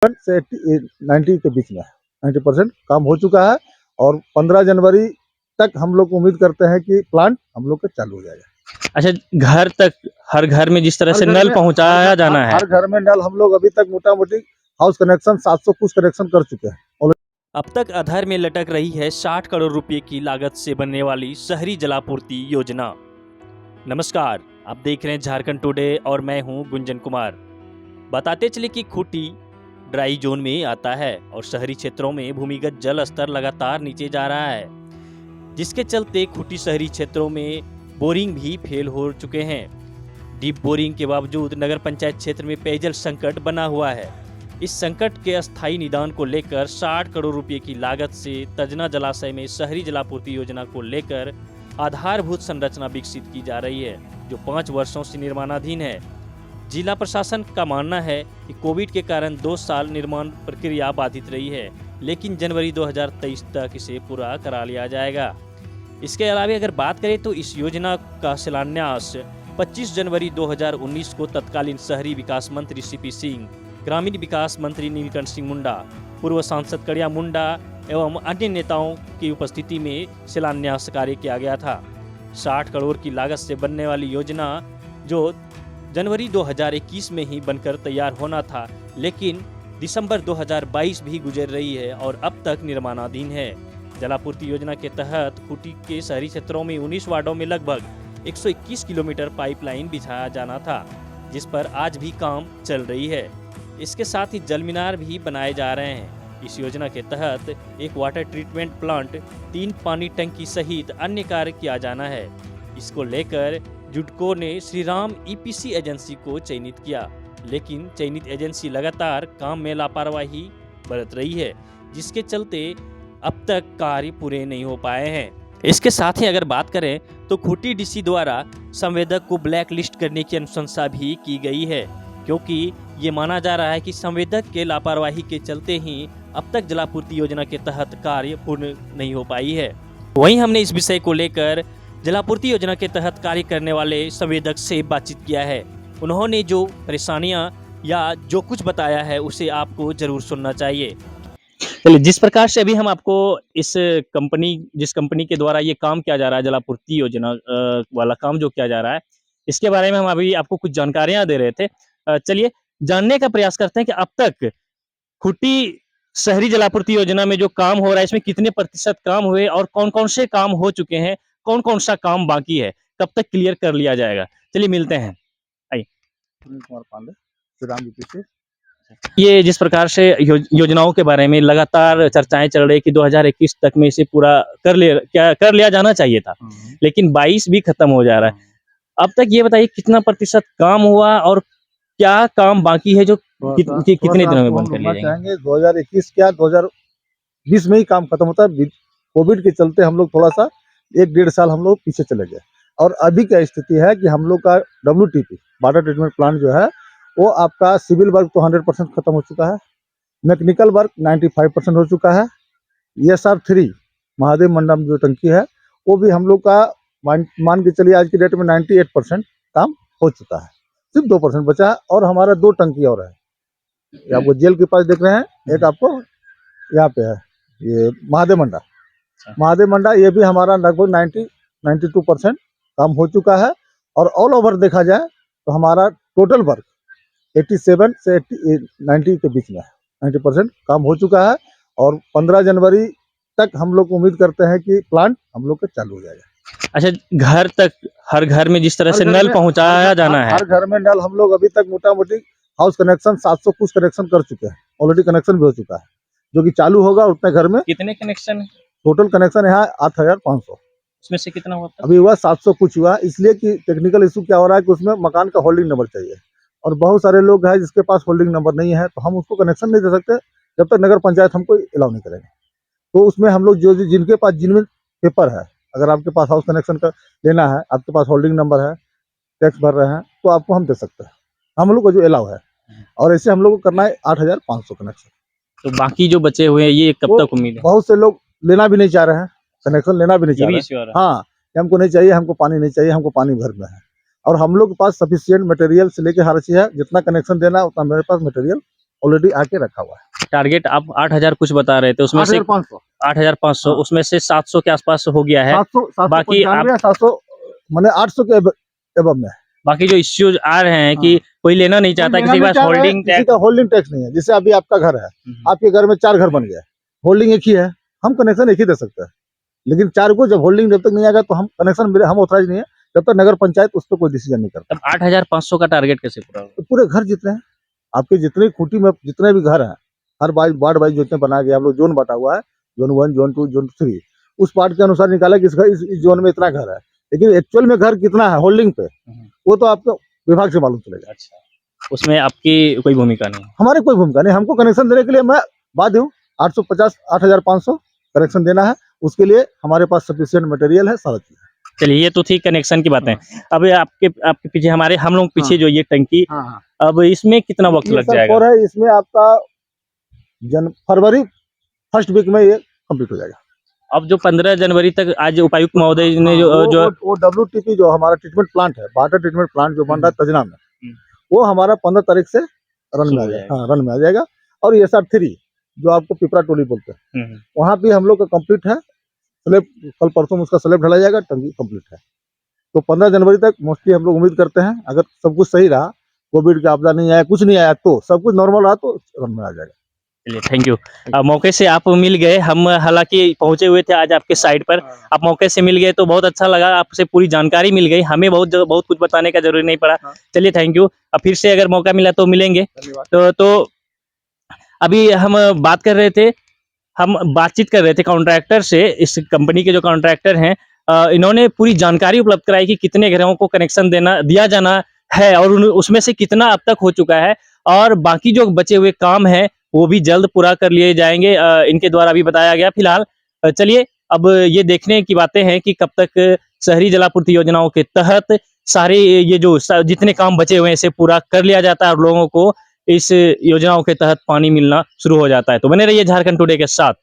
से 90 के बीच में है। 90% काम हो चुका है और 15 जनवरी तक हम लोग उम्मीद करते हैं कि प्लांट हम लोग का चालू हो जाएगा। अच्छा, घर तक हर घर में जिस तरह से नल पहुंचाया जाना है, हर घर में नल हम लोग अभी तक मोटा मोटी हाउस कनेक्शन 700 कुछ कनेक्शन कर चुके हैं। अब तक अधर में लटक रही है 60 करोड़ रुपए की लागत से बनने वाली शहरी जलापूर्ति योजना। नमस्कार, आप देख रहे हैं झारखंड टुडे और मैं हूं गुंजन कुमार। बताते चले कि खूंटी ड्राई जोन में आता है और शहरी क्षेत्रों में भूमिगत जल स्तर लगातार नीचे जा रहा है, जिसके चलते खूंटी शहरी क्षेत्रों में बोरिंग भी फेल हो चुके हैं। डीप बोरिंग के बावजूद नगर पंचायत क्षेत्र में पेयजल संकट बना हुआ है। इस संकट के अस्थायी निदान को लेकर 60 करोड़ रुपए की लागत से तजना जलाशय में शहरी जलापूर्ति योजना को लेकर आधारभूत संरचना विकसित की जा रही है, जो 5 वर्षों से निर्माणाधीन है। जिला प्रशासन का मानना है कि कोविड के कारण 2 साल निर्माण प्रक्रिया बाधित रही है, लेकिन जनवरी 2023 तक इसे पूरा करा लिया जाएगा। इसके अलावा अगर बात करें तो इस योजना का शिलान्यास 25 जनवरी 2019 को तत्कालीन शहरी विकास मंत्री सीपी सिंह, ग्रामीण विकास मंत्री नीलकंठ सिंह मुंडा, पूर्व सांसद कड़िया मुंडा एवं अन्य नेताओं की उपस्थिति में शिलान्यास कार्य किया गया था। 60 करोड़ की लागत से बनने वाली योजना जो जनवरी 2021 में ही बनकर तैयार होना था, लेकिन दिसंबर 2022 भी गुजर रही है और अब तक निर्माणाधीन है। जलापूर्ति योजना के तहत खूंटी के शहरी क्षेत्रों में 19 वार्डों में लगभग 121 किलोमीटर पाइपलाइन बिछाया जाना था, जिस पर आज भी काम चल रही है। इसके साथ ही जल मीनार भी बनाए जा रहे हैं। इस योजना के तहत एक वाटर ट्रीटमेंट प्लांट, 3 पानी टंकी सहित अन्य कार्य किया जाना है। इसको लेकर जुडको ने श्रीराम ईपीसी एजेंसी को चयनित किया, लेकिन चयनित एजेंसी लगातार काम में लापरवाही बरत रही है, जिसके चलते अब तक कार्य पूरे नहीं हो पाए हैं। इसके साथ ही अगर बात करें तो खूंटी डीसी द्वारा संवेदक को ब्लैक लिस्ट करने की अनुशंसा भी की गई है, क्योंकि ये माना जा रहा है कि संवेदक के लापरवाही के चलते ही अब तक जलापूर्ति योजना के तहत कार्य पूर्ण नहीं हो पाई है। वहीं हमने इस विषय को लेकर जलापूर्ति योजना के तहत कार्य करने वाले संवेदक से बातचीत किया है। उन्होंने जो परेशानियां या जो कुछ बताया है उसे आपको जरूर सुनना चाहिए। चलिए, जिस प्रकार से अभी हम आपको जिस कंपनी के द्वारा ये काम किया जा रहा है, जलापूर्ति योजना वाला काम जो किया जा रहा है, इसके बारे में हम अभी आपको कुछ जानकारियां दे रहे थे। चलिए जानने का प्रयास करते हैं कि अब तक खूंटी शहरी जलापूर्ति योजना में जो काम हो रहा है, इसमें कितने प्रतिशत काम हुए और कौन-कौन से काम हो चुके हैं, कौन-कौन सा काम बाकी है, कब तक क्लियर कर लिया जाएगा। चलिए मिलते हैं। आइए। सुनील कुमार पांडे, श्रीराम ईपीसी। ये जिस प्रकार से योजनाओं के बारे में लगातार चर्चाएं चल रही कि 2021 तक में इसे पूरा कर लिया जाना चाहिए था, लेकिन 22 भी खत्म हो जा रहा है। अब तक ये बताइए कितना प्रतिशत काम हुआ और क्या काम बाकी है जो कितने दिनों में बंद कर लिया जाएगा? 2021 क्या 2020 में ही काम खत्म होता है। कोविड के चलते हम लोग थोड़ा सा 1-1.5 साल हम लोग पीछे चले गए और अभी क्या स्थिति है कि हम लोग का WTP वाटर ट्रीटमेंट प्लांट जो है वो आपका सिविल वर्क तो 100% खत्म हो चुका है, मैकेनिकल वर्क 95% हो चुका है। ESR3 महादेव मंडप जो टंकी है वो भी हम लोग का मान के चलिए आज की डेट में 98% काम हो चुका है, सिर्फ 2% बचा है और हमारा 2 टंकी और है। ये आपको जेल के पास देख रहे हैं, एक आपको यहाँ पे है ये महादेव मंडा ये भी हमारा लगभग 92% काम हो चुका है और ऑल ओवर देखा जाए तो हमारा टोटल वर्क 87 से 90 के बीच में है। 90% काम हो चुका है और 15 जनवरी तक हम लोग उम्मीद करते हैं कि प्लांट हम लोग का चालू हो जाएगा। अच्छा, घर तक हर घर में जिस तरह से नल पहुंचाया जाना है, हर घर में नल हम लोग अभी तक मोटा मोटी हाउस कनेक्शन 700 कुछ कनेक्शन कर चुके हैं, ऑलरेडी कनेक्शन भी हो चुका है, जो कि चालू होगा उतने घर में। कितने कनेक्शन? टोटल कनेक्शन यहाँ 8500, उसमें से कितना हुआ? अभी हुआ 700 कुछ हुआ, इसलिए कि टेक्निकल इशू क्या हो रहा है कि उसमें मकान का होल्डिंग नंबर चाहिए और बहुत सारे लोग हैं जिसके पास होल्डिंग नंबर नहीं है, तो हम उसको कनेक्शन नहीं दे सकते जब तक नगर पंचायत हमको अलाउ नहीं करेंगे। तो उसमें हम लोग जिनके पास जिनमें पेपर है, अगर आपके पास हाउस कनेक्शन का लेना है, आपके पास होल्डिंग नंबर है, टैक्स भर रहे हैं, तो आपको हम दे सकते हैं, हम लोग को जो अलाउ है। और ऐसे हम लोग को करना है 8500 कनेक्शन। तो बाकी जो बचे हुए हैं ये कब तक उम्मीद है? बहुत से लोग लेना भी नहीं चाह रहे हैं, कनेक्शन लेना भी नहीं चाह रहे हैं। हाँ, हमको नहीं चाहिए, हमको पानी नहीं चाहिए, हमको पानी घर में है। और हम लोग के पास सफिशिएंट मटेरियल से लेके हर चीज़ है, जितना कनेक्शन देना है उतना मेरे पास मटेरियल ऑलरेडी आके रखा हुआ है। टारगेट आप 8,000 कुछ बता रहे थे, उसमें से 8,500 8,500 हाँ। उसमें से 700 के आसपास हो गया है। 700 बाकी आप 795 700 मैंने 800 के एबव में है। बाकी जो इश्यूज आ रहे हैं कि हाँ। कोई लेना नहीं कोई चाहता, लेना किसी के नहीं पास चाह रहा है, होल्डिंग किसी टैक्स। का होल्डिंग टैक्स नहीं है। जैसे अभी आपका घर है, आपके घर में 4 घर बन गया, होल्डिंग एक ही है, हम कनेक्शन एक ही दे सकते हैं। लेकिन 4 को जब होल्डिंग जब तक नहीं आएगा तो हम कनेक्शन हम ऑथराइज नहीं है, जब तक नगर पंचायत उस पर कोई डिसीजन नहीं करता। तब 8,500 का टारगेट कैसे पूरा होगा? तो पूरे घर जितने हैं, आपके जितने खूंटी में जितने भी घर हैं, हर वार्ड वाइज जितने बना गया, हम लोग जोन बटा हुआ है, जोन 1, जोन 2, जोन 3, उस पार्ट के अनुसार निकाला कि इस जोन में इतना घर है। लेकिन एक्चुअल में घर कितना है होल्डिंग पे, वो तो आपको विभाग से मालूम चलेगा। अच्छा, उसमें आपकी कोई भूमिका नहीं है। हमारी कोई भूमिका नहीं, हमको कनेक्शन देने के लिए मैं बाध्य हूँ। 850 8,500 कनेक्शन देना है, उसके लिए हमारे पास सफिशिएंट मटेरियल है, सारा चीज है। चलिए, ये तो थी कनेक्शन की बातें। अब आपके पीछे हम लोग पीछे हाँ। जो ये टंकी, हाँ, अब इसमें कितना वक्त ये लग सर जाएगा? फोर है, इसमें आपका फरवरी फर्स्ट वीक में ये कंप्लीट हो जाएगा। अब जो 15 जनवरी तक आज उपायुक्त महोदय ने वो WTP जो हमारा ट्रीटमेंट प्लांट है, वाटर ट्रीटमेंट प्लांट जो बन रहा है तजना में, वो हमारा 15 तारीख से रन में आ जाएगा। हाँ, रन में आ जाएगा। और ये SR 3 जो आपको पिपरा टोली बोलते हैं, वहाँ भी हम लोग का कंप्लीट है। स्लैब कल परसों में उसका स्लैब ढला जाएगा, टंकी कंप्लीट है। तो 15 जनवरी तक मोस्टली हम लोग उम्मीद करते हैं, अगर सब कुछ सही रहा, कोविड का आपदा नहीं आया, कुछ नहीं आया, तो सब कुछ नॉर्मल रहा तो रन में आ जाएगा। चलिए, थैंक यू। मौके से आप मिल गए, हम हालांकि पहुंचे हुए थे आज आपके साइट पर, आप मौके से मिल गए तो बहुत अच्छा लगा, आपसे पूरी जानकारी मिल गई, हमें बहुत कुछ बताने का जरूरी नहीं पड़ा। चलिए, थैंक यू। अब फिर से अगर मौका मिला तो मिलेंगे। तो अभी हम बातचीत कर रहे थे कॉन्ट्रैक्टर से, इस कंपनी के जो कॉन्ट्रैक्टर हैं, इन्होंने पूरी जानकारी उपलब्ध कराई कि कितने घरों को कनेक्शन दिया जाना है और उसमें से कितना अब तक हो चुका है, और बाकी जो बचे हुए काम है वो भी जल्द पूरा कर लिए जाएंगे, इनके द्वारा भी बताया गया। फिलहाल चलिए, अब ये देखने की बातें हैं कि कब तक शहरी जलापूर्ति योजनाओं के तहत सारे ये जो जितने काम बचे हुए हैं इसे पूरा कर लिया जाता है और लोगों को इस योजनाओं के तहत पानी मिलना शुरू हो जाता है। तो बने रहिए झारखंड टुडे के साथ।